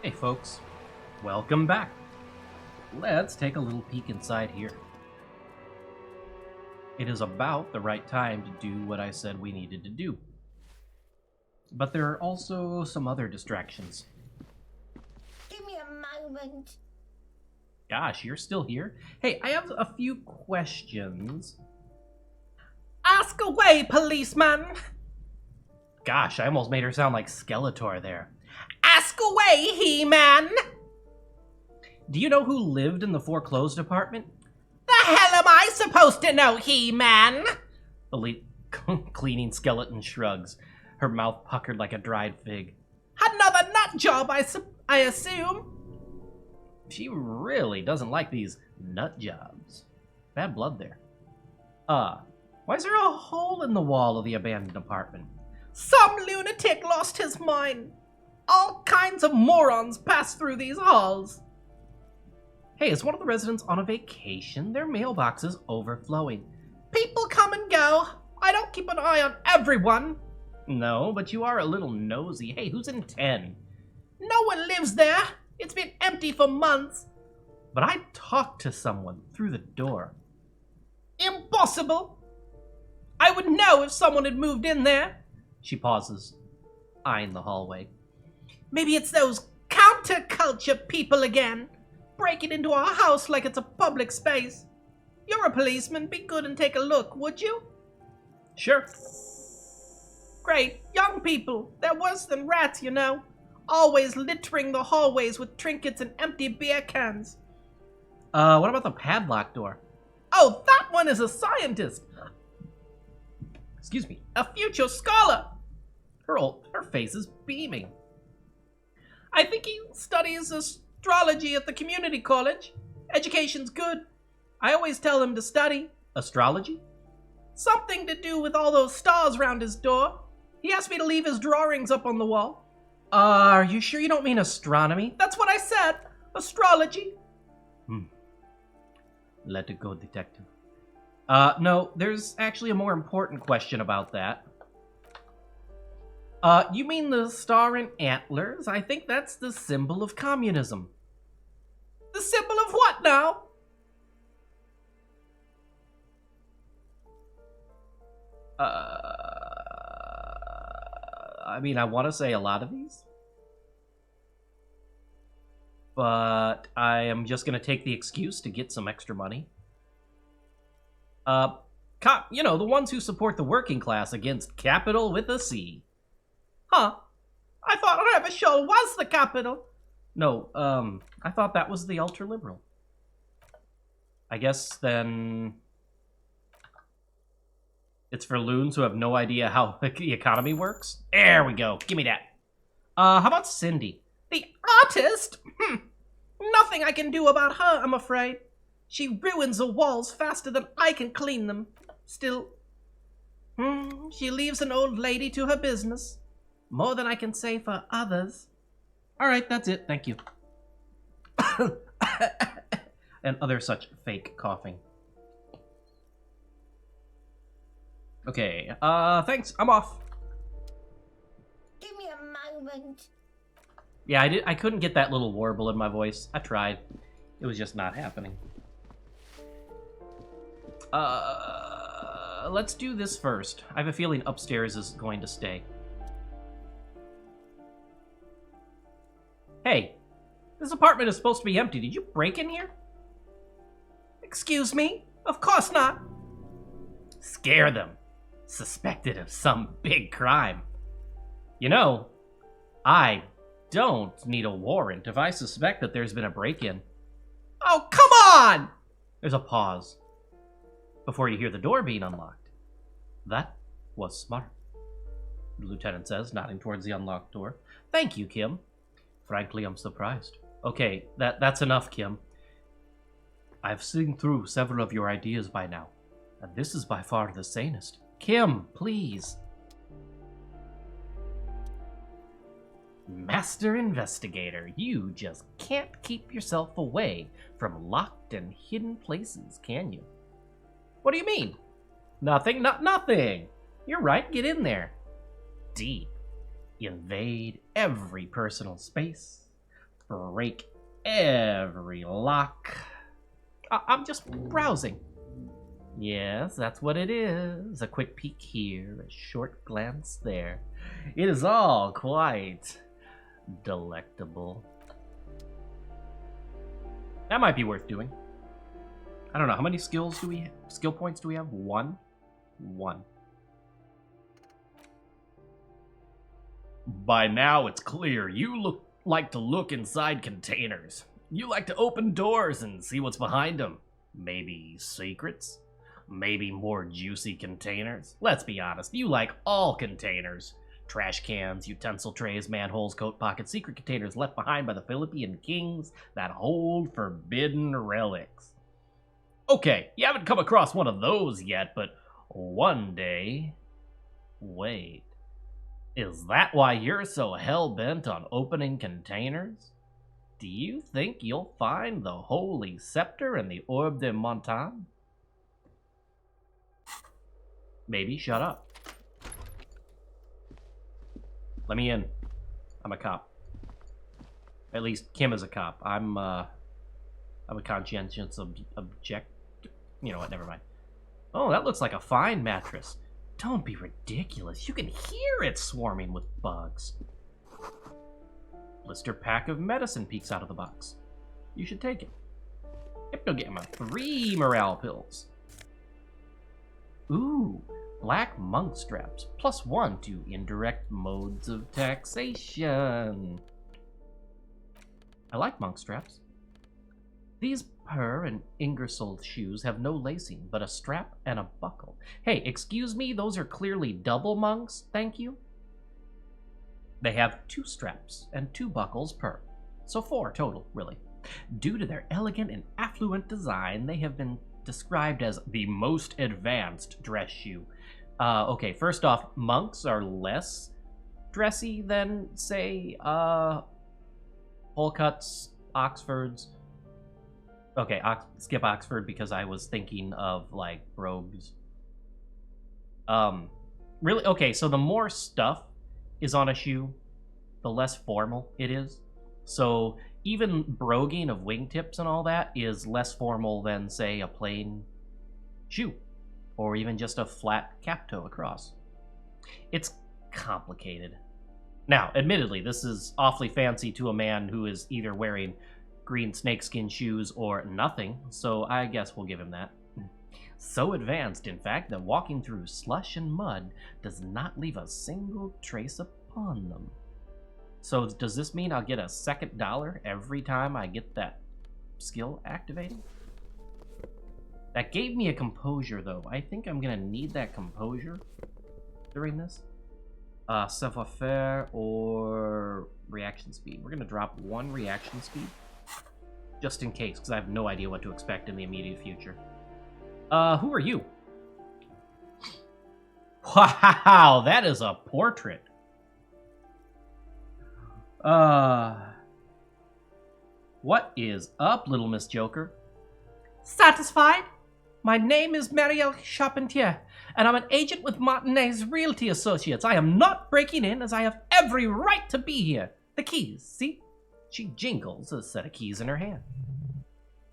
Hey folks, welcome back. Let's take a little peek inside here. It is about the right time to do what I said we needed to do. But there are also some other distractions. Give me a moment. Gosh, you're still here? Hey, I have a few questions. Ask away, policeman! Gosh, I almost made her sound like Skeletor there. Ask away, He-Man! Do you know who lived in the foreclosed apartment? The hell am I supposed to know, He-Man? The cleaning skeleton shrugs, her mouth puckered like a dried fig. Another nut job, I assume? She really doesn't like these nut jobs. Bad blood there. Why is there a hole in the wall of the abandoned apartment? Some lunatic lost his mind. All kinds of morons pass through these halls. Hey, is one of the residents on a vacation? Their mailbox is overflowing. People come and go. I don't keep an eye on everyone. No, but you are a little nosy. Hey, who's in 10? No one lives there. It's been empty for months. But I talked to someone through the door. Impossible. I would know if someone had moved in there. She pauses, eyeing the hallway. Maybe it's those counterculture people again, breaking into our house like it's a public space. You're a policeman. Be good and take a look, would you? Sure. Great. Young people. They're worse than rats, you know. Always littering the hallways with trinkets and empty beer cans. What about the padlock door? Oh, that one is a scientist. Excuse me. A future scholar. Her face is beaming. I think he studies astrology at the community college. Education's good. I always tell him to study. Astrology? Something to do with all those stars round his door. He asked me to leave his drawings up on the wall. Are you sure you don't mean astronomy? That's what I said. Astrology. Let it go, detective. No, there's actually a more important question about that. You mean the star and antlers? I think that's the symbol of communism. The symbol of what now? I mean, I want to say a lot of these. But I am just going to take the excuse to get some extra money. You know, the ones who support the working class against capital with a C. Huh. I thought Revachol was the capital. No, I thought that was the ultra-liberal. I guess then it's for loons who have no idea how the economy works. There we go. Give me that. How about Cindy? The artist? Nothing I can do about her, I'm afraid. She ruins the walls faster than I can clean them. Still, she leaves an old lady to her business. More than I can say for others. All right, that's it. Thank you. And other such fake coughing. Okay, thanks. I'm off. Give me a moment. Yeah, I couldn't get that little warble in my voice. I tried. It was just not happening. Let's do this first. I have a feeling upstairs is going to stay. Hey, this apartment is supposed to be empty. Did you break in here? Excuse me? Of course not. Scare them. Suspected of some big crime. You know, I don't need a warrant if I suspect that there's been a break-in. Oh, come on! There's a pause before you hear the door being unlocked. That was smart, the lieutenant says, nodding towards the unlocked door. Thank you, Kim. Frankly, I'm surprised. Okay, that's enough, Kim. I've seen through several of your ideas by now, and this is by far the sanest. Kim, please. Master Investigator, you just can't keep yourself away from locked and hidden places, can you? What do you mean? Nothing, nothing. You're right, get in there. Deep. Invade every personal space. break every lock. I'm just browsing. Yes, that's what it is. A quick peek here, a short glance there. It is all quite delectable. That might be worth doing. I don't know, how many skill points do we have? One? One. By now it's clear you like to look inside containers. You like to open doors and see what's behind them. Maybe secrets? Maybe more juicy containers? Let's be honest, you like all containers. Trash cans, utensil trays, manholes, coat pockets, secret containers left behind by the Philippine kings that hold forbidden relics. Okay, you haven't come across one of those yet, but one day... Wait, is that why you're so hell-bent on opening containers? Do you think you'll find the Holy Scepter and the Orbe de Montagne? Maybe shut up. Let me in. I'm a cop. At least Kim is a cop. I'm a conscientious object. You know what? Never mind. Oh, that looks like a fine mattress. Don't be ridiculous. You can hear it swarming with bugs. Blister pack of medicine peeks out of the box. You should take it. Hypnogamma, 3 morale pills. Ooh. Black monk straps, +1 to indirect modes of taxation. I like monk straps. These Per and Ingersoll shoes have no lacing, but a strap and a buckle. Hey, excuse me, those are clearly double monks, thank you. They have 2 straps and 2 buckles per, so 4 total, really. Due to their elegant and affluent design, they have been described as the most advanced dress shoe. Okay, first off, monks are less dressy than, say, Holcuts, Oxfords. Okay, skip Oxford because I was thinking of, like, brogues. Really? Okay, so the more stuff is on a shoe, the less formal it is. So even broguing of wingtips and all that is less formal than, say, a plain shoe. Or even just a flat cap toe across. It's complicated. Now, admittedly, this is awfully fancy to a man who is either wearing green snakeskin shoes or nothing, so I guess we'll give him that. So advanced, in fact, that walking through slush and mud does not leave a single trace upon them. So does this mean I'll get a second dollar every time I get that skill activated? That gave me a composure, though. I think I'm gonna need that composure during this. Savoir-faire or reaction speed. We're gonna drop 1 reaction speed. Just in case, because I have no idea what to expect in the immediate future. Who are you? Wow, that is a portrait. What is up, Little Miss Joker? Satisfied? My name is Marielle Charpentier, and I'm an agent with Martinez Realty Associates. I am not breaking in, as I have every right to be here. The keys, see? She jingles a set of keys in her hand.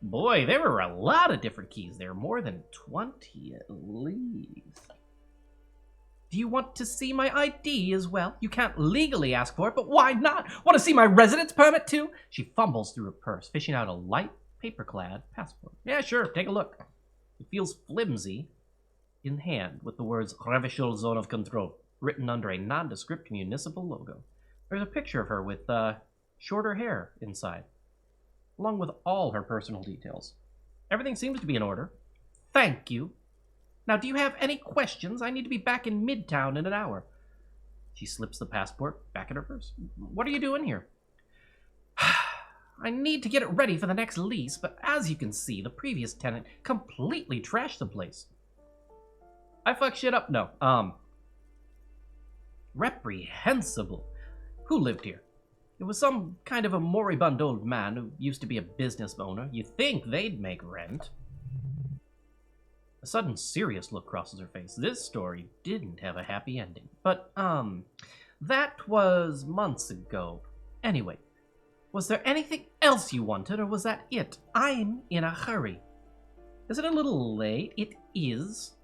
Boy, there were a lot of different keys there, more than 20 at least. Do you want to see my ID as well? You can't legally ask for it, but why not? Want to see my residence permit too? She fumbles through her purse, fishing out a light, paper-clad passport. Yeah, sure, take a look. It feels flimsy in hand with the words Revachol Zone of Control written under a nondescript municipal logo. There's a picture of her with shorter hair inside, along with all her personal details. Everything seems to be in order. Thank you. Now, do you have any questions? I need to be back in Midtown in an hour. She slips the passport back in her purse. What are you doing here? I need to get it ready for the next lease, but as you can see, the previous tenant completely trashed the place. I fucked shit up? No. Reprehensible. Who lived here? It was some kind of a moribund old man who used to be a business owner. You'd think they'd make rent. A sudden serious look crosses her face. This story didn't have a happy ending. But, that was months ago. Anyway, Was there anything else you wanted, or was that it? I'm in a hurry. Is it a little late? It is.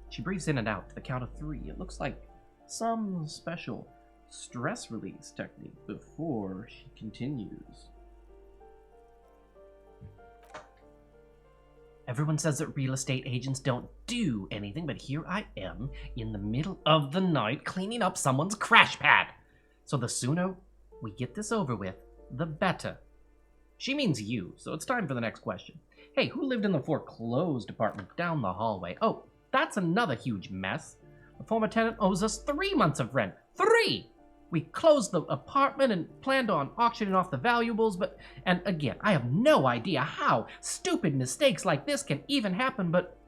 She breathes in and out to the count of 3. It looks like some special stress release technique before she continues. Everyone says that real estate agents don't do anything, but here I am in the middle of the night cleaning up someone's crash pad. So the sooner we get this over with, the better. She means you, so it's time for the next question. Hey, who lived in the foreclosed apartment down the hallway? Oh, that's another huge mess. The former tenant owes us 3 months of rent. 3! We closed the apartment and planned on auctioning off the valuables, and again, I have no idea how stupid mistakes like this can even happen, but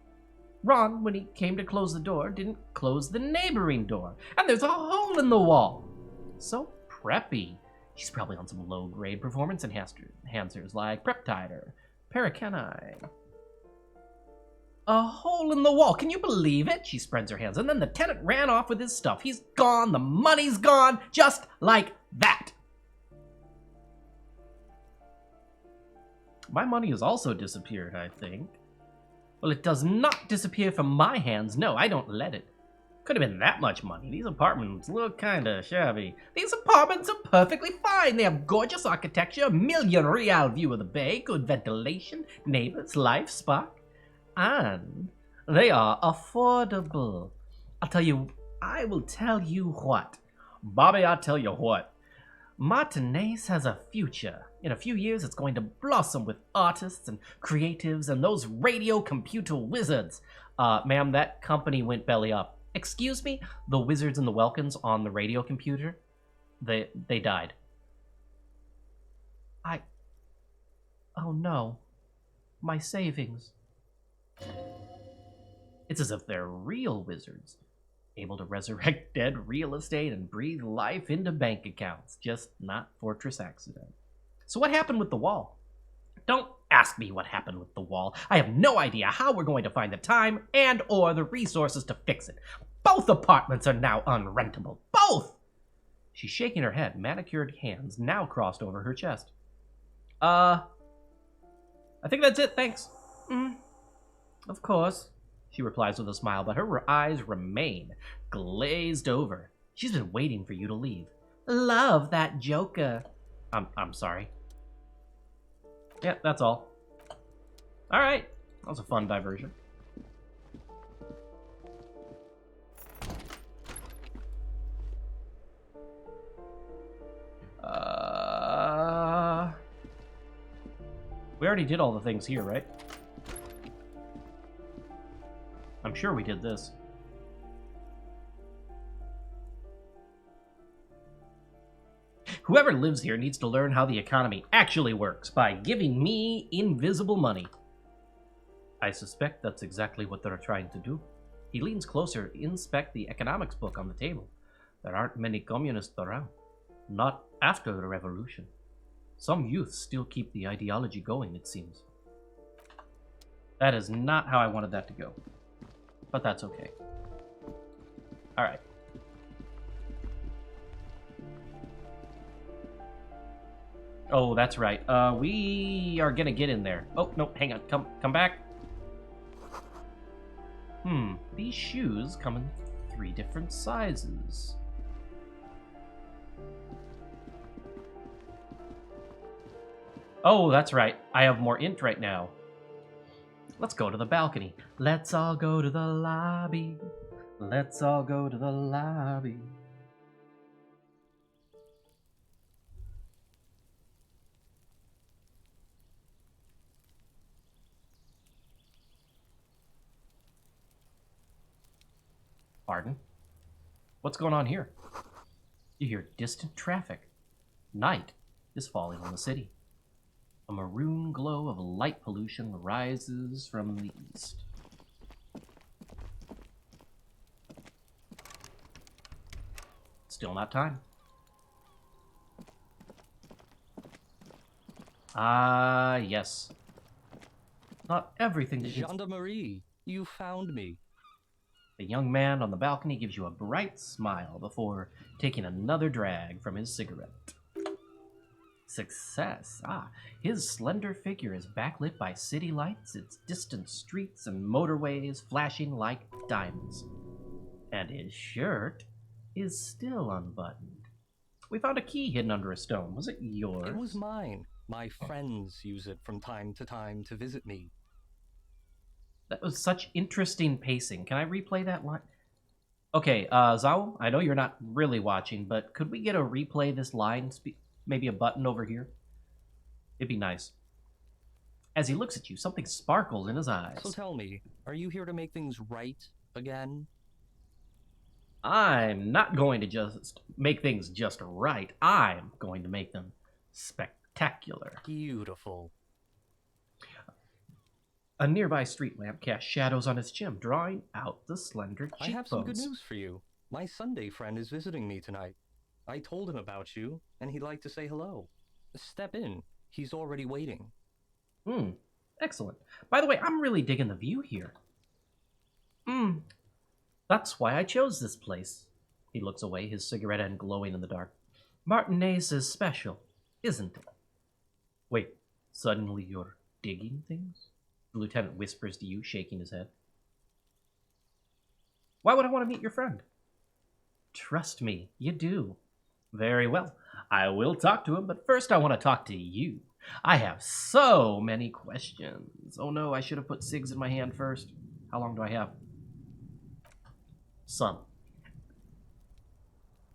Ron, when he came to close the door, didn't close the neighboring door, and there's a hole in the wall. So preppy. She's probably on some low-grade performance enhancers like Preptide or Parakenai. A hole in the wall. Can you believe it? She spreads her hands. And then the tenant ran off with his stuff. He's gone. The money's gone. Just like that. My money has also disappeared, I think. Well, it does not disappear from my hands. No, I don't let it. Could have been that much money. These apartments look kinda shabby. These apartments are perfectly fine. They have gorgeous architecture, a million-real view of the bay, good ventilation, neighbors, life, spark. And they are affordable. I will tell you what. Bobby, I'll tell you what. Martinez has a future. In a few years, it's going to blossom with artists and creatives and those radio computer wizards. Ma'am, that company went belly up. Excuse me? The wizards and the Welkins on the radio computer? They died. Oh no. My savings. It's as if they're real wizards, able to resurrect dead real estate and breathe life into bank accounts, just not Fortress Accident. So what happened with the wall? Don't ask me what happened with the wall. I have no idea how we're going to find the time and or the resources to fix it. Both apartments are now unrentable. Both! She's shaking her head, manicured hands now crossed over her chest. I think that's it, thanks. Of course, she replies with a smile, but her eyes remain glazed over. She's been waiting for you to leave. Love that Joker. I'm sorry. Yeah, that's all. Alright, that was a fun diversion. We already did all the things here, right? I'm sure we did this. Whoever lives here needs to learn how the economy actually works by giving me invisible money. I suspect that's exactly what they're trying to do. He leans closer to inspect the economics book on the table. There aren't many communists around. Not after the revolution. Some youths still keep the ideology going, it seems. That is not how I wanted that to go. But that's okay. Alright. Oh, that's right. We are gonna get in there. Oh, no, hang on. Come back. These shoes come in 3 different sizes. Oh, that's right. I have more int right now. Let's go to the balcony. Let's all go to the lobby. Let's all go to the lobby. Pardon? What's going on here? You hear distant traffic. Night is falling on the city. A maroon glow of light pollution rises from the east. Still not time. Ah, yes. Not everything that Gendarmerie, you found me. The young man on the balcony gives you a bright smile before taking another drag from his cigarette. Success. Ah, his slender figure is backlit by city lights, its distant streets and motorways flashing like diamonds. And his shirt is still unbuttoned. We found a key hidden under a stone. Was it yours? It was mine. My friends use it from time to visit me. That was such interesting pacing. Can I replay that line? Okay, Zao, I know you're not really watching, but could we get a replay this line? Maybe a button over here? It'd be nice. As he looks at you, something sparkles in his eyes. So tell me, are you here to make things right again? I'm not going to just make things just right. I'm going to make them spectacular. Beautiful. A nearby street lamp casts shadows on his chin, drawing out the slender cheekbones. I have some good news for you. My Sunday friend is visiting me tonight. I told him about you, and he'd like to say hello. Step in. He's already waiting. Excellent. By the way, I'm really digging the view here. That's why I chose this place. He looks away, his cigarette end glowing in the dark. Martinez is special, isn't it? Wait, suddenly you're digging things? The lieutenant whispers to you, shaking his head. Why would I want to meet your friend? Trust me, you do. Very well. I will talk to him, but first I want to talk to you. I have so many questions. Oh no, I should have put cigs in my hand first. How long do I have? Some.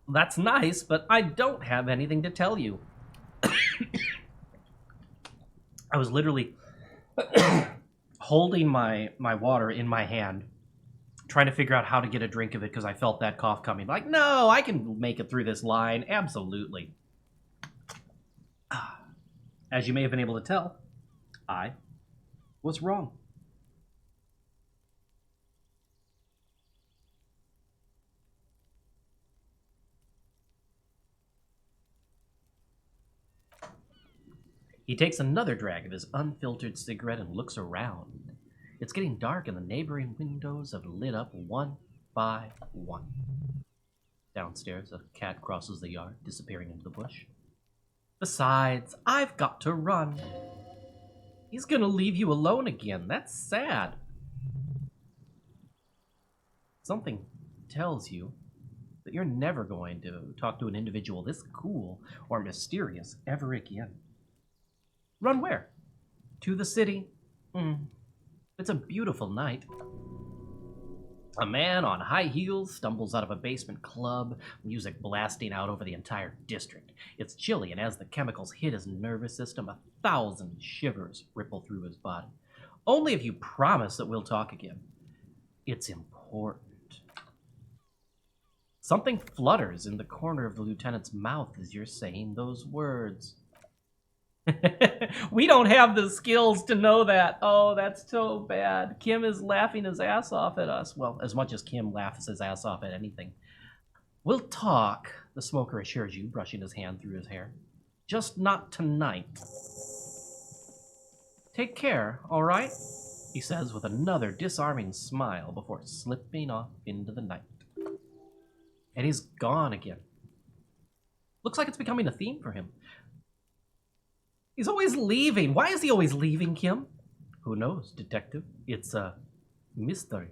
That's nice, but I don't have anything to tell you. I was literally holding my water in my hand, trying to figure out how to get a drink of it because I felt that cough coming. Like, no, I can make it through this line. Absolutely. As you may have been able to tell, I was wrong. He takes another drag of his unfiltered cigarette and looks around. It's getting dark and the neighboring windows have lit up one by one. Downstairs, a cat crosses the yard, disappearing into the bush. Besides, I've got to run. He's gonna leave you alone again. That's sad. Something tells you that you're never going to talk to an individual this cool or mysterious ever again. Run where? To the city? It's a beautiful night. A man on high heels stumbles out of a basement club, music blasting out over the entire district. It's chilly, and as the chemicals hit his nervous system, 1,000 shivers ripple through his body. Only if you promise that we'll talk again. It's important. Something flutters in the corner of the lieutenant's mouth as you're saying those words. We don't have the skills to know that. Oh, that's so bad. Kim is laughing his ass off at us. Well, as much as Kim laughs his ass off at anything. We'll talk, the smoker assures you, brushing his hand through his hair. Just not tonight. Take care, all right? He says with another disarming smile before slipping off into the night. And he's gone again. Looks like it's becoming a theme for him. He's always leaving. Why is he always leaving, Kim? Who knows, detective? It's a mystery,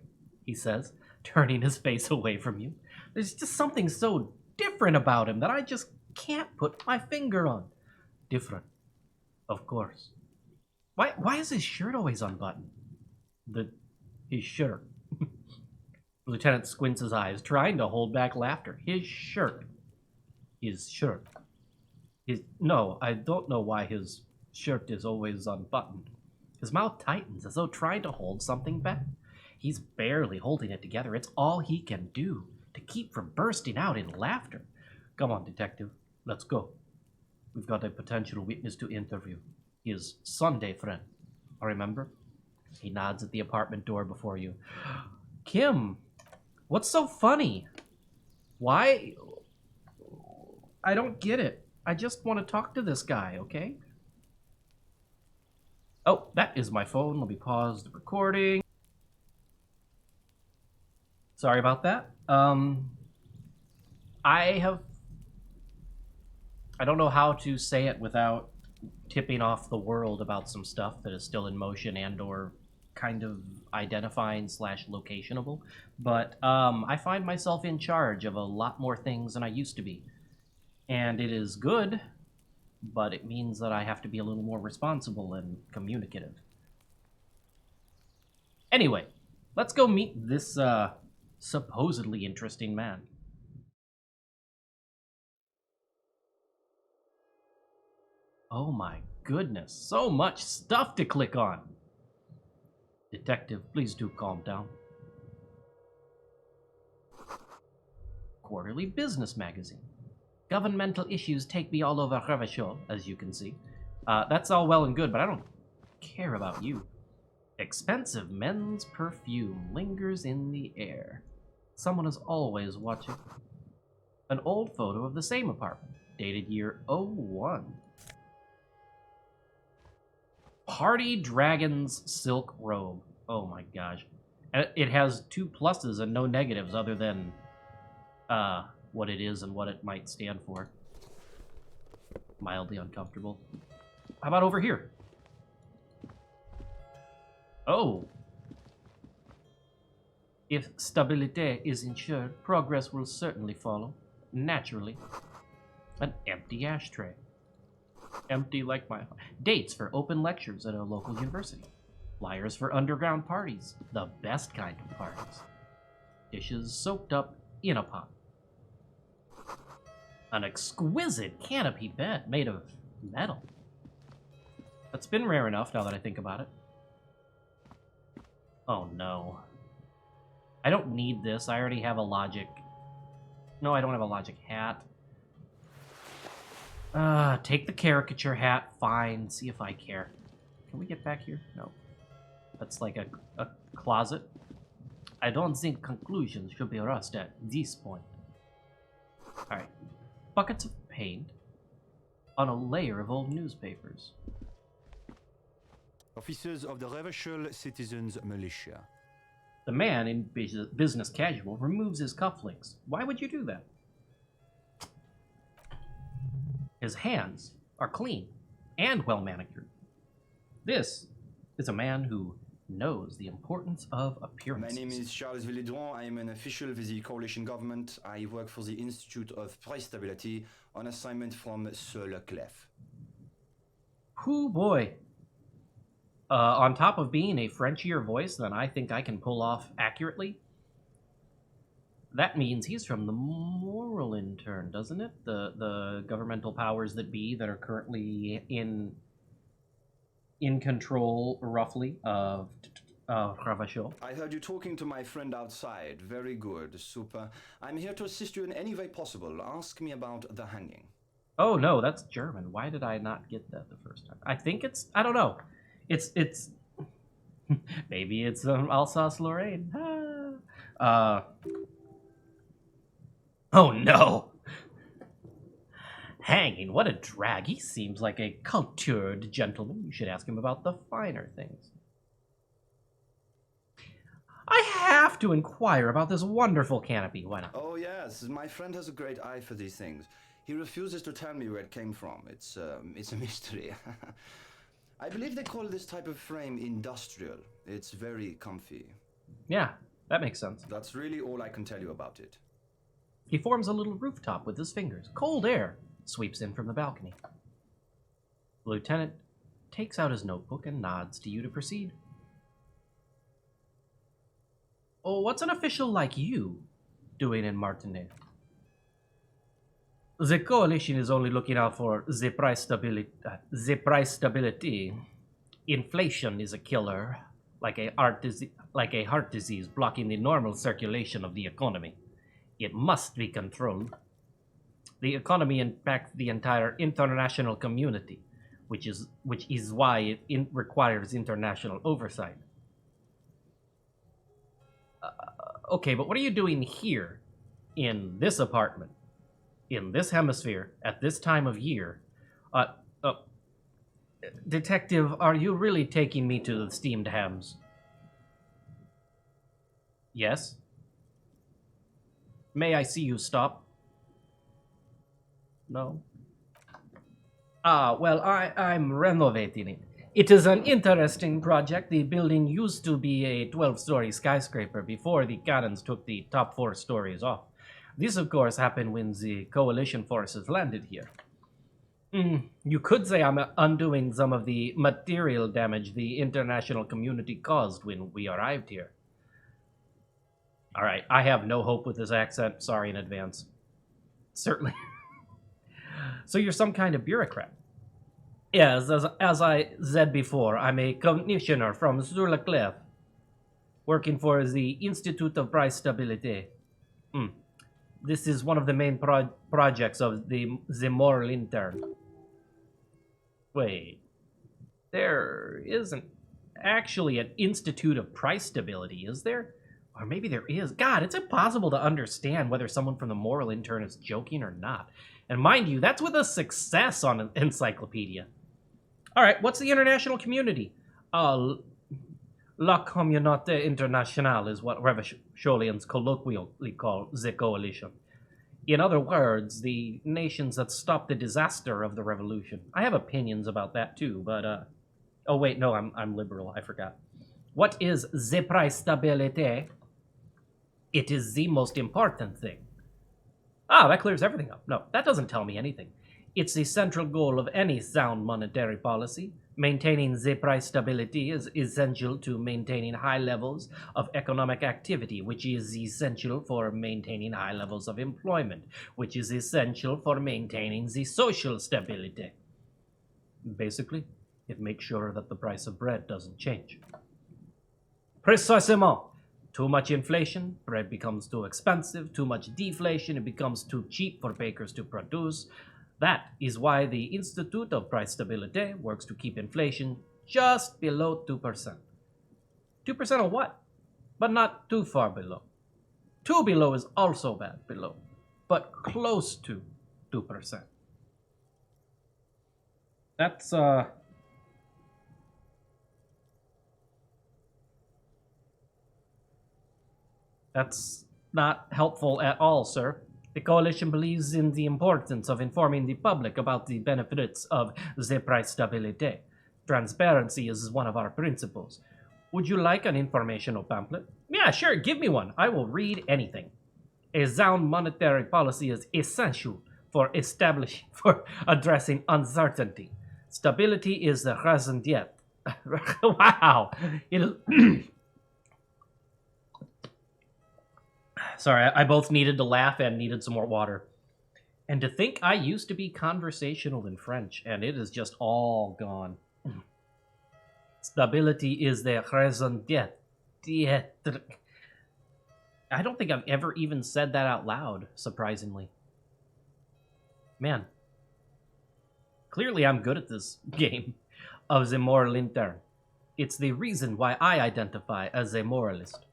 he says, turning his face away from you. There's just something so different about him that I just can't put my finger on. Different, of course. Why is his shirt always unbuttoned? His shirt. The lieutenant squints his eyes, trying to hold back laughter. His shirt. No, I don't know why his shirt is always unbuttoned. His mouth tightens as though trying to hold something back. He's barely holding it together. It's all he can do to keep from bursting out in laughter. Come on, detective. Let's go. We've got a potential witness to interview. His Sunday friend. Remember? He nods at the apartment door before you. Kim, what's so funny? Why? I don't get it. I just want to talk to this guy, okay? Oh, that is my phone. Let me pause the recording. Sorry about that. I don't know how to say it without tipping off the world about some stuff that is still in motion and or kind of identifying slash locationable. But I find myself in charge of a lot more things than I used to be. And it is good, but it means that I have to be a little more responsible and communicative. Anyway, let's go meet this supposedly interesting man. Oh my goodness, so much stuff to click on. Detective, please do calm down. Quarterly business magazine. Governmental issues take me all over Revachol, as you can see. That's all well and good, but I don't care about you. Expensive men's perfume lingers in the air. Someone is always watching. An old photo of the same apartment, dated year 01. Party Dragon's silk robe. Oh my gosh. It has 2 pluses and no negatives other than what it is and what it might stand for. Mildly uncomfortable. How about over here? Oh. If stabilité is ensured, progress will certainly follow. Naturally. An empty ashtray. Empty like my... Dates for open lectures at a local university. Flyers for underground parties. The best kind of parties. Dishes soaked up in a pot. An exquisite canopy bed made of metal. That's been rare enough now that I think about it. Oh no. I don't need this. I already have a logic... No, I don't have a logic hat. Take the caricature hat. Fine. See if I care. Can we get back here? No. That's like a closet. I don't think conclusions should be rushed at this point. Alright. Buckets of paint on a layer of old newspapers. Officers of the Revachol Citizens Militia. The man in business casual removes his cufflinks. Why would you do that? His hands are clean and well manicured. This is a man who knows the importance of appearances. My name is Charles Villedron. I am an official with the coalition government. I work for the Institute of Price Stability on assignment from Seul Clef. Whoo boy. On top of being a Frenchier voice than I think I can pull off accurately, that means he's from the moral intern, doesn't it? The governmental powers that be that are currently in control, roughly, of Ravachol. I heard you talking to my friend outside. Very good. Super. I'm here to assist you in any way possible. Ask me about the hanging. Oh no, that's German. Why did I not get that the first time? I think it's... I don't know. It's maybe it's Alsace-Lorraine. Oh no! Hanging, what a drag. He seems like a cultured gentleman. You should ask him about the finer things. I have to inquire about this wonderful canopy. Why not? Oh yes, my friend has a great eye for these things. He refuses to tell me where it came from. It's a mystery. I believe they call this type of frame industrial. It's very comfy. Yeah, that makes sense. That's really all I can tell you about it. He forms a little rooftop with his fingers. Cold air sweeps in from the balcony. The lieutenant takes out his notebook and nods to you to proceed. Oh, what's an official like you doing in Martinet? The coalition is only looking out for the price stability. Inflation is a killer, like a heart disease blocking the normal circulation of the economy. It must be controlled. The economy impacts the entire international community, which is why it requires international oversight. Okay, but what are you doing here, in this apartment, in this hemisphere, at this time of year? Detective, are you really taking me to the steamed hams? Yes? May I see you stop? No? Ah, well, I'm renovating it. It is an interesting project. The building used to be a 12-story skyscraper before the cannons took the top 4 stories off. This, of course, happened when the coalition forces landed here. You could say I'm undoing some of the material damage the international community caused when we arrived here. Alright, I have no hope with this accent. Sorry in advance. Certainly. So you're some kind of bureaucrat? Yes, as I said before, I'm a commissioner from sur la Cliff, working for the Institute of Price Stability. This is one of the main projects of the moral intern. Wait, there isn't actually an Institute of Price Stability, is there? Or maybe there is. God, it's impossible to understand whether someone from the moral intern is joking or not. And mind you, that's with a success on an encyclopedia. Alright, what's the international community? La Communauté Internationale is what revolutionaries colloquially call the coalition. In other words, the nations that stopped the disaster of the revolution. I have opinions about that too, but oh wait, no, I'm liberal, I forgot. What is the price stabilité? It is the most important thing. Ah, that clears everything up. No, that doesn't tell me anything. It's the central goal of any sound monetary policy. Maintaining the price stability is essential to maintaining high levels of economic activity, which is essential for maintaining high levels of employment, which is essential for maintaining the social stability. Basically, it makes sure that the price of bread doesn't change. Précisément. Too much inflation, bread becomes too expensive. Too much deflation, it becomes too cheap for bakers to produce. That is why the Institute of Price Stability works to keep inflation just below 2%. 2% of what? But not too far below. Too below is also bad, below. But close to 2%. That's not helpful at all, sir. The coalition believes in the importance of informing the public about the benefits of the price stability. Transparency is one of our principles. Would you like an informational pamphlet? Yeah, sure, give me one. I will read anything. A sound monetary policy is essential for addressing uncertainty. Stability is the raison d'être. Wow. Sorry, I both needed to laugh and needed some more water. And to think I used to be conversational in French, and it is just all gone. Stability is the raison d'être. I don't think I've ever even said that out loud, surprisingly. Man. Clearly I'm good at this game of the moral intern. It's the reason why I identify as a moralist.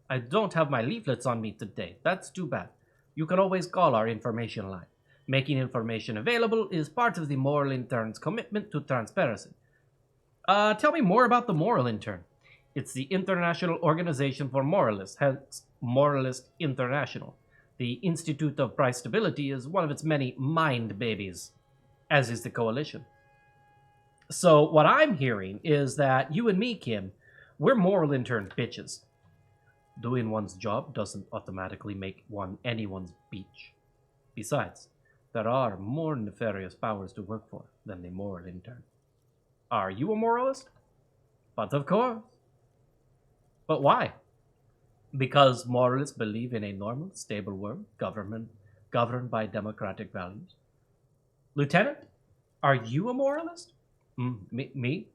I don't have my leaflets on me today. That's too bad. You can always call our information line. Making information available is part of the moral intern's commitment to transparency. Tell me more about the moral intern. It's the International Organization for Moralists, hence Moralist International. The Institute of Price Stability is one of its many mind babies, as is the coalition. So what I'm hearing is that you and me, Kim, we're moral intern bitches. Doing one's job doesn't automatically make one anyone's beach. Besides, there are more nefarious powers to work for than the moral intern. Are you a moralist? But of course. But why? Because moralists believe in a normal, stable world, governed by democratic values. Lieutenant, are you a moralist? Me?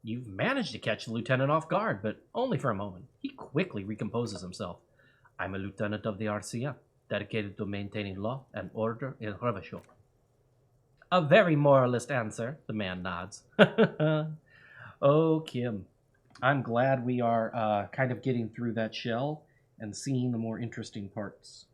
You've managed to catch the lieutenant off guard, but only for a moment. He quickly recomposes himself. I'm a lieutenant of the RCM, dedicated to maintaining law and order in Revolution. A very moralist answer, the man nods. Oh, Kim. I'm glad we are kind of getting through that shell and seeing the more interesting parts.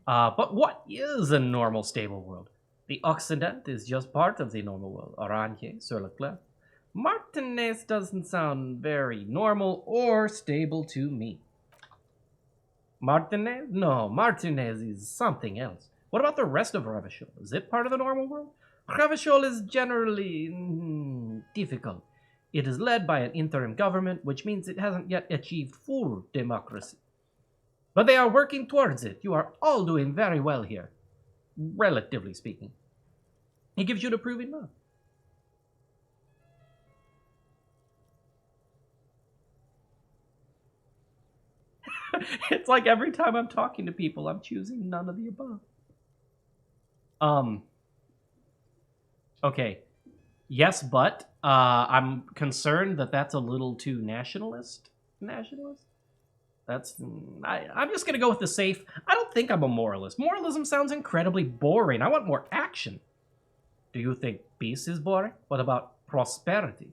But what is a normal, stable world? The Occident is just part of the normal world. Aranje, sur le clair. Martinez doesn't sound very normal or stable to me. Martinez? No, Martinez is something else. What about the rest of Revachol? Is it part of the normal world? Revachol is generally difficult. It is led by an interim government, which means it hasn't yet achieved full democracy. But they are working towards it. You are all doing very well here, relatively speaking. He gives you an approving nod. It's like every time I'm talking to people, I'm choosing none of the above. Okay. Yes, but I'm concerned that that's a little too nationalist. Nationalist? I'm just going to go with the safe. I don't think I'm a moralist. Moralism sounds incredibly boring. I want more action. Do you think peace is boring? What about prosperity?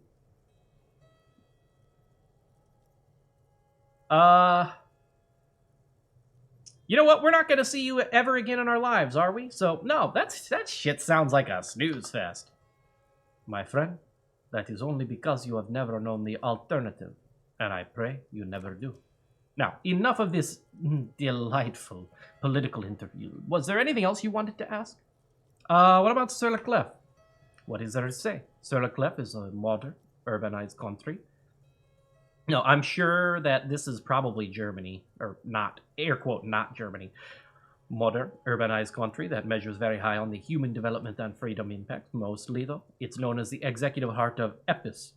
You know what? We're not going to see you ever again in our lives, are we? So, no, that shit sounds like a snooze fest. My friend, that is only because you have never known the alternative, and I pray you never do. Now, enough of this delightful political interview. Was there anything else you wanted to ask? What about Sur-le-Clef? What is there to say? Sur-le-Clef is a modern, urbanized country. No, I'm sure that this is probably Germany, or not, air quote, not Germany. Modern, urbanized country that measures very high on the human development and freedom impact, mostly though. It's known as the executive heart of EPIS.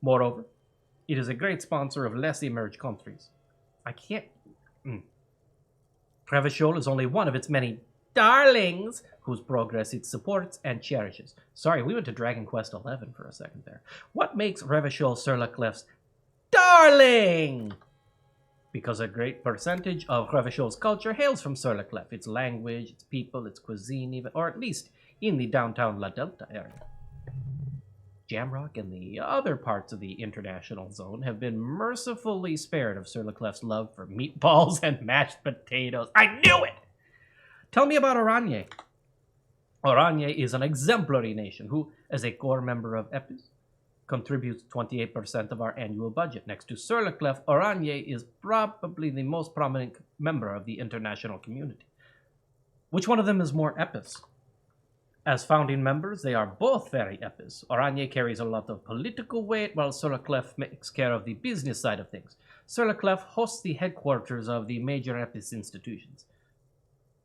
Moreover, it is a great sponsor of less emerged countries. I can't... Revachol is only one of its many darlings whose progress it supports and cherishes. Sorry, we went to Dragon Quest XI for a second there. What makes Revachol Sur-le-Clef's darling? Because a great percentage of Revachol's culture hails from Sur-le-Clef. Its language, its people, its cuisine, even, or at least in the downtown La Delta area. Jamrock and the other parts of the international zone have been mercifully spared of Sur-le-Clef's love for meatballs and mashed potatoes. I knew it! Tell me about Oranje. Oranje is an exemplary nation who, as a core member of EPIS, contributes 28% of our annual budget. Next to Sur-le-Clef, Oranje is probably the most prominent member of the international community. Which one of them is more EPIS? As founding members, they are both very EPIS. Oranje carries a lot of political weight, while Sur-le-Clef makes care of the business side of things. Sur-le-Clef hosts the headquarters of the major EPIS institutions.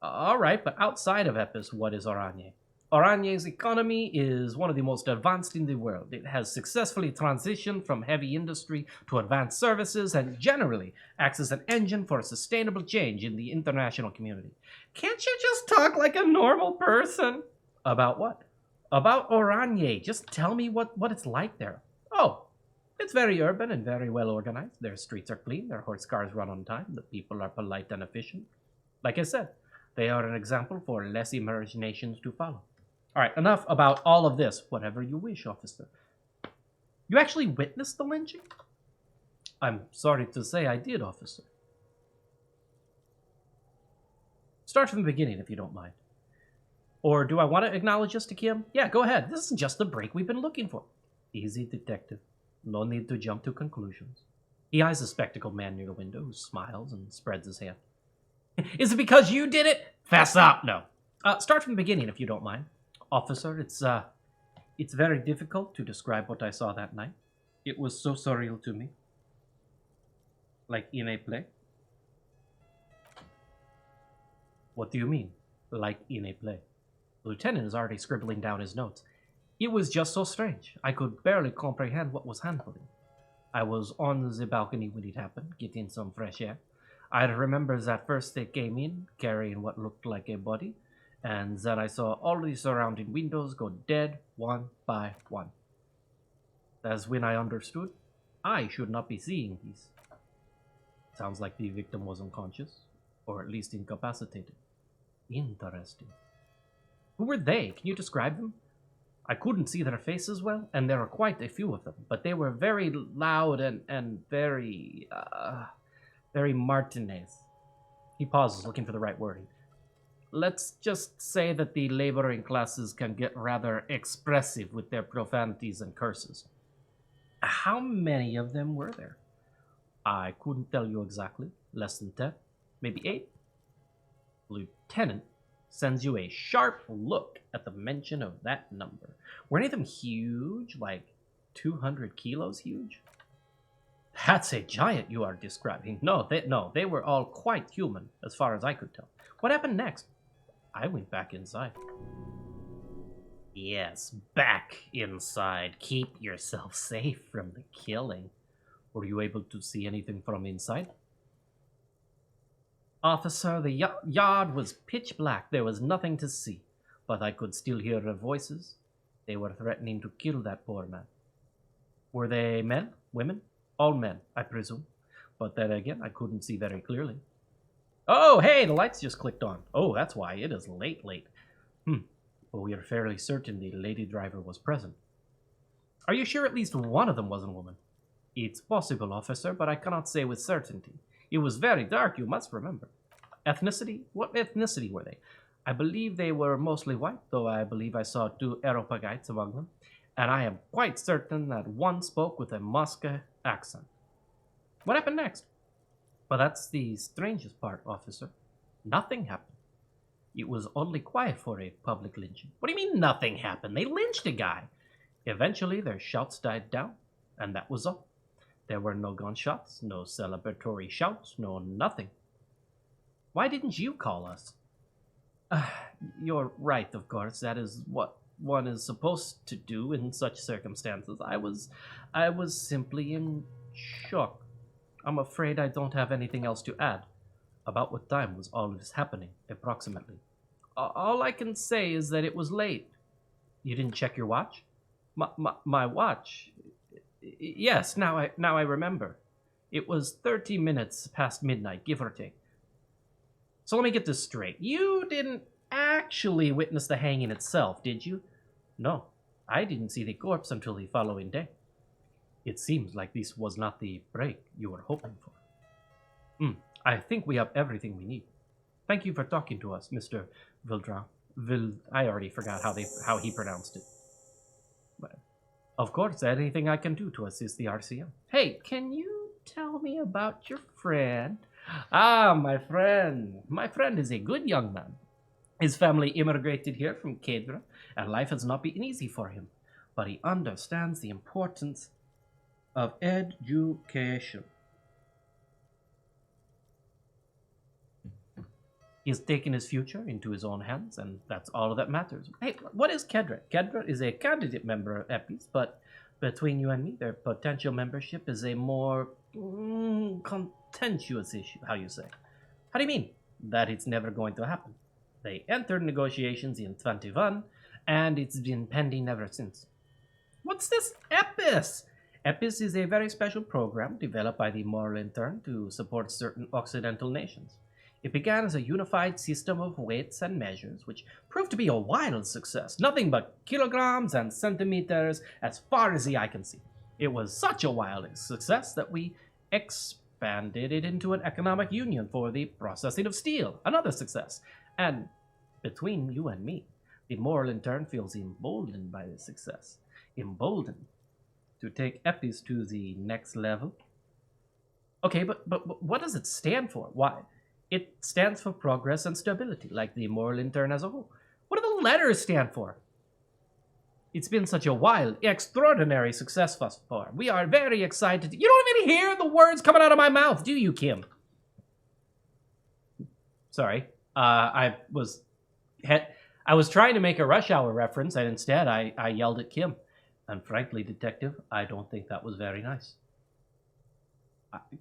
Alright, but outside of EPIS, what is Oranje? Oranje's economy is one of the most advanced in the world. It has successfully transitioned from heavy industry to advanced services and generally acts as an engine for sustainable change in the international community. Can't you just talk like a normal person? About what? About Oranje. Just tell me what it's like there. Oh, it's very urban and very well organized. Their streets are clean, their horse cars run on time, the people are polite and efficient. Like I said, they are an example for less emerged nations to follow. All right, enough about all of this. Whatever you wish, officer. You actually witnessed the lynching? I'm sorry to say I did, officer. Start from the beginning, if you don't mind. Or do I want to acknowledge this to Kim? Yeah, go ahead. This is just the break we've been looking for. Easy, detective. No need to jump to conclusions. He eyes a spectacled man near the window who smiles and spreads his hand. Is it because you did it? Fess up. No. Start from the beginning, if you don't mind. Officer, it's very difficult to describe what I saw that night. It was so surreal to me. Like in a play. What do you mean? Like in a play? The lieutenant is already scribbling down his notes. It was just so strange. I could barely comprehend what was happening. I was on the balcony when it happened, getting some fresh air. I remember that first they came in, carrying what looked like a body, and then I saw all the surrounding windows go dead one by one. That's when I understood I should not be seeing these. Sounds like the victim was unconscious, or at least incapacitated. Interesting. Who were they? Can you describe them? I couldn't see their faces well, and there were quite a few of them, but they were very loud and very Martinez. He pauses, looking for the right wording. let's just say that the laboring classes can get rather expressive with their profanities and curses. How many of them were there? I couldn't tell you exactly. Less than 10, maybe 8. Lieutenant sends you a sharp look at the mention of that number. Were any of them huge, like 200 kilos huge? That's a giant you are describing. No, they were all quite human, as far as I could tell. What happened next? I went back inside. Yes, back inside. Keep yourself safe from the killing. Were you able to see anything from inside? Officer, the yard was pitch black. There was nothing to see, but I could still hear their voices. They were threatening to kill that poor man. Were they men? Women? All men, I presume. But then again, I couldn't see very clearly. Oh, hey, the lights just clicked on. Oh, that's why. It is late. Well, we are fairly certain the lady driver was present. Are you sure at least one of them was a woman? It's possible, officer, but I cannot say with certainty. It was very dark, you must remember. Ethnicity? What ethnicity were they? I believe they were mostly white, though I believe I saw 2 Areopagites among them, and I am quite certain that one spoke with a Moscow accent. What happened next? Well, that's the strangest part, officer. Nothing happened. It was oddly quiet for a public lynching. What do you mean nothing happened? They lynched a guy. Eventually, their shouts died down, and that was all. There were no gunshots, no celebratory shouts, no nothing. Why didn't you call us? You're right, of course. That is what one is supposed to do in such circumstances. I was simply in shock. I'm afraid I don't have anything else to add. About what time was all this happening, approximately? All I can say is that it was late. You didn't check your watch? My watch? Yes, now I remember. It was 30 minutes past midnight, give or take. So let me get this straight. You didn't actually witness the hanging itself, did you? No, I didn't see the corpse until the following day. It seems like this was not the break you were hoping for. I think we have everything we need. Thank you for talking to us, Mr. Vildran. I already forgot how he pronounced it. But, of course, anything I can do to assist the RCM. Hey, can you tell me about your friend? My friend. My friend is a good young man. His family immigrated here from Kedra, and life has not been easy for him. But he understands the importance of education. He has taken his future into his own hands, and that's all that matters. Hey, what is Kedra? Kedra is a candidate member of EPIS, but between you and me, their potential membership is a more contentious issue, how you say. How do you mean? That it's never going to happen. They entered negotiations in 21, and it's been pending ever since. What's this EPIS? EPIS is a very special program developed by the Moral Intern to support certain Occidental nations. It began as a unified system of weights and measures, which proved to be a wild success. Nothing but kilograms and centimeters as far as the eye can see. It was such a wild success that we expanded it into an economic union for the processing of steel. Another success. And between you and me, the Moral Intern feels emboldened by this success. Emboldened to take EPIS to the next level. Okay, but what does it stand for? Why? It stands for progress and stability, like the Moral Intern as a whole. What do the letters stand for? It's been such a wild, extraordinary success thus far. We are very excited. You don't even hear the words coming out of my mouth, do you, Kim? Sorry. I was trying to make a Rush Hour reference, and instead I yelled at Kim. And frankly, Detective, I don't think that was very nice.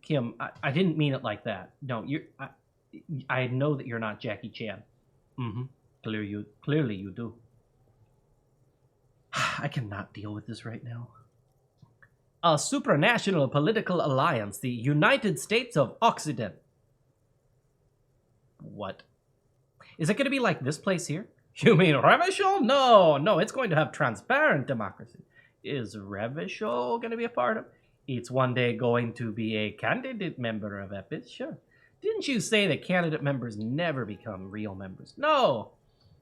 Kim, I didn't mean it like that. No, I know that you're not Jackie Chan. Clearly you do. I cannot deal with this right now. A supranational political alliance, the United States of Occident. What? Is it going to be like this place here? You mean Revachol? No, it's going to have transparent democracy. Is Revachol going to be a part of it? It's one day going to be a candidate member of EPIS, sure. Didn't you say that candidate members never become real members? No!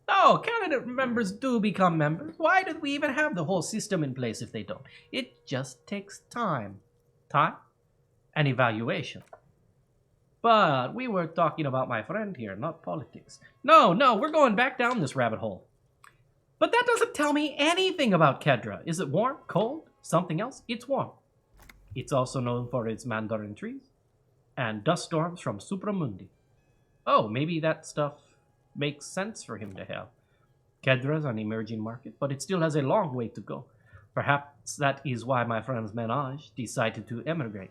No, candidate members do become members. Why did we even have the whole system in place if they don't? It just takes time. Time and evaluation. But we were talking about my friend here, not politics. No, we're going back down this rabbit hole. But that doesn't tell me anything about Kedra. Is it warm, cold, something else? It's warm. It's also known for its mandarin trees and dust storms from Supramundi. Oh, maybe that stuff makes sense for him to have. Kedra's an emerging market, but it still has a long way to go. Perhaps that is why my friend's menage decided to emigrate.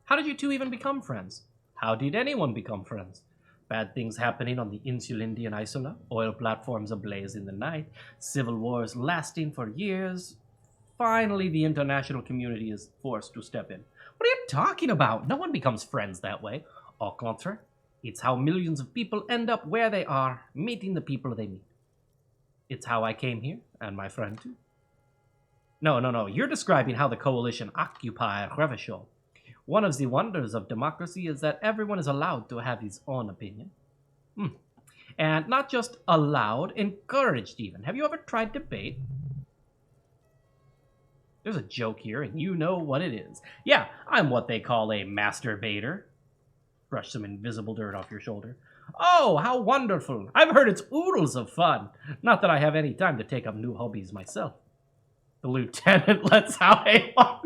How did you two even become friends? How did anyone become friends? Bad things happening on the Insulindian Isola, oil platforms ablaze in the night, civil wars lasting for years. Finally, the international community is forced to step in. What are you talking about? No one becomes friends that way. Au contraire, it's how millions of people end up where they are, meeting the people they meet. It's how I came here, and my friend too. No. You're describing how the coalition occupy Revachol. One of the wonders of democracy is that everyone is allowed to have his own opinion. And not just allowed, encouraged even. Have you ever tried debate? There's a joke here, and you know what it is. Yeah, I'm what they call a masturbator. Brush some invisible dirt off your shoulder. Oh, how wonderful. I've heard it's oodles of fun. Not that I have any time to take up new hobbies myself. The lieutenant lets out a long...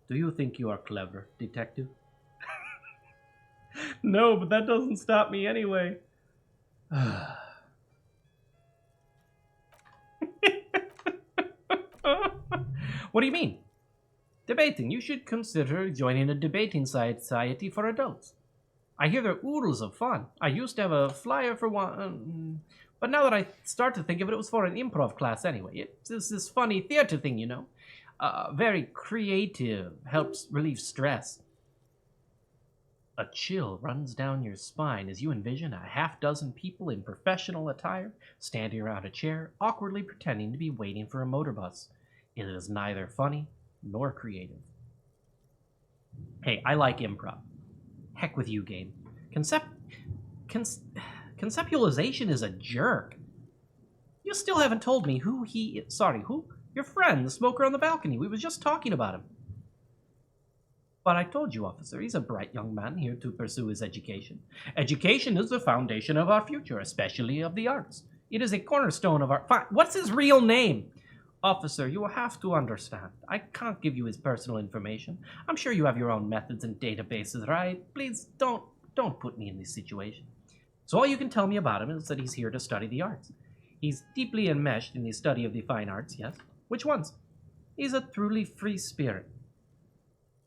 Do you think you are clever, detective? No, but that doesn't stop me anyway. What do you mean? Debating. You should consider joining a debating society for adults. I hear they're oodles of fun. I used to have a flyer for one, but now that I start to think of it, it was for an improv class anyway. It's this funny theater thing, you know. Very creative, helps relieve stress. A chill runs down your spine as you envision a half-dozen people in professional attire standing around a chair, awkwardly pretending to be waiting for a motor bus. It is neither funny nor creative. Hey, I like improv. Heck with you, game. Conceptualization is a jerk. You still haven't told me who he is. Sorry, who? Your friend, the smoker on the balcony. We was just talking about him. But I told you, officer, he's a bright young man here to pursue his education. Education is the foundation of our future, especially of the arts. It is a cornerstone of our... What's his real name? Officer, you will have to understand. I can't give you his personal information. I'm sure you have your own methods and databases, right? Please don't put me in this situation. So all you can tell me about him is that he's here to study the arts. He's deeply enmeshed in the study of the fine arts, yes? Which ones? He's a truly free spirit.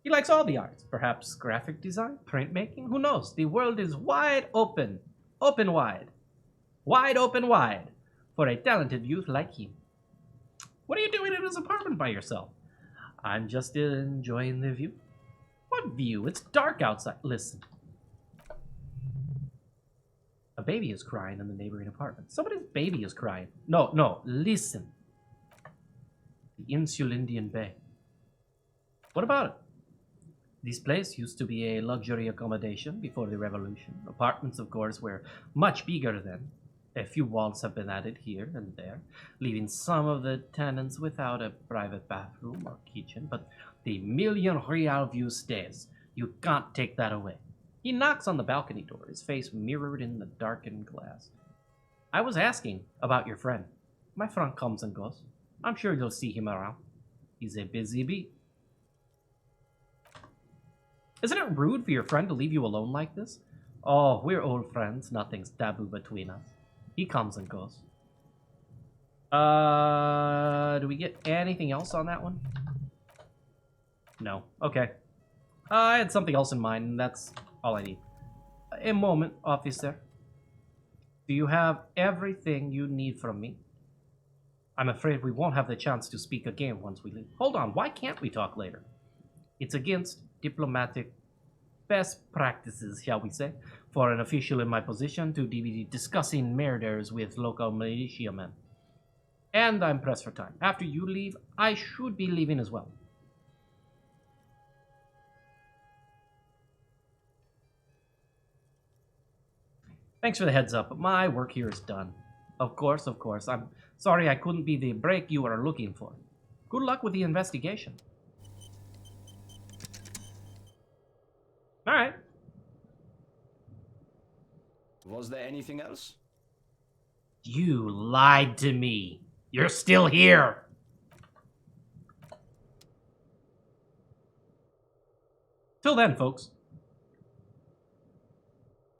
He likes all the arts. Perhaps graphic design, printmaking, who knows? The world is wide open. Open wide. Wide open wide. For a talented youth like him. What are you doing in his apartment by yourself? I'm just enjoying the view. What view? It's dark outside. Listen. A baby is crying in the neighboring apartment. Somebody's baby is crying. No, listen. The Insulindian Bay. What about it? This place used to be a luxury accommodation before the revolution. Apartments, of course, were much bigger then. A few walls have been added here and there, leaving some of the tenants without a private bathroom or kitchen, but the million real view stays. You can't take that away. He knocks on the balcony door, his face mirrored in the darkened glass. I was asking about your friend. My friend comes and goes. I'm sure you'll see him around. He's a busy bee. Isn't it rude for your friend to leave you alone like this? Oh, we're old friends. Nothing's taboo between us. He comes and goes. Do we get anything else on that one? No. Okay. I had something else in mind, and that's all I need. A moment, officer. Do you have everything you need from me? I'm afraid we won't have the chance to speak again once we leave. Hold on, why can't we talk later? It's against diplomatic best practices, shall we say, for an official in my position to be discussing murders with local militiamen. And I'm pressed for time. After you leave, I should be leaving as well. Thanks for the heads up, but my work here is done. Of course. I'm sorry I couldn't be the break you are looking for. Good luck with the investigation. Alright. Was there anything else? You lied to me. You're still here. Till then, folks.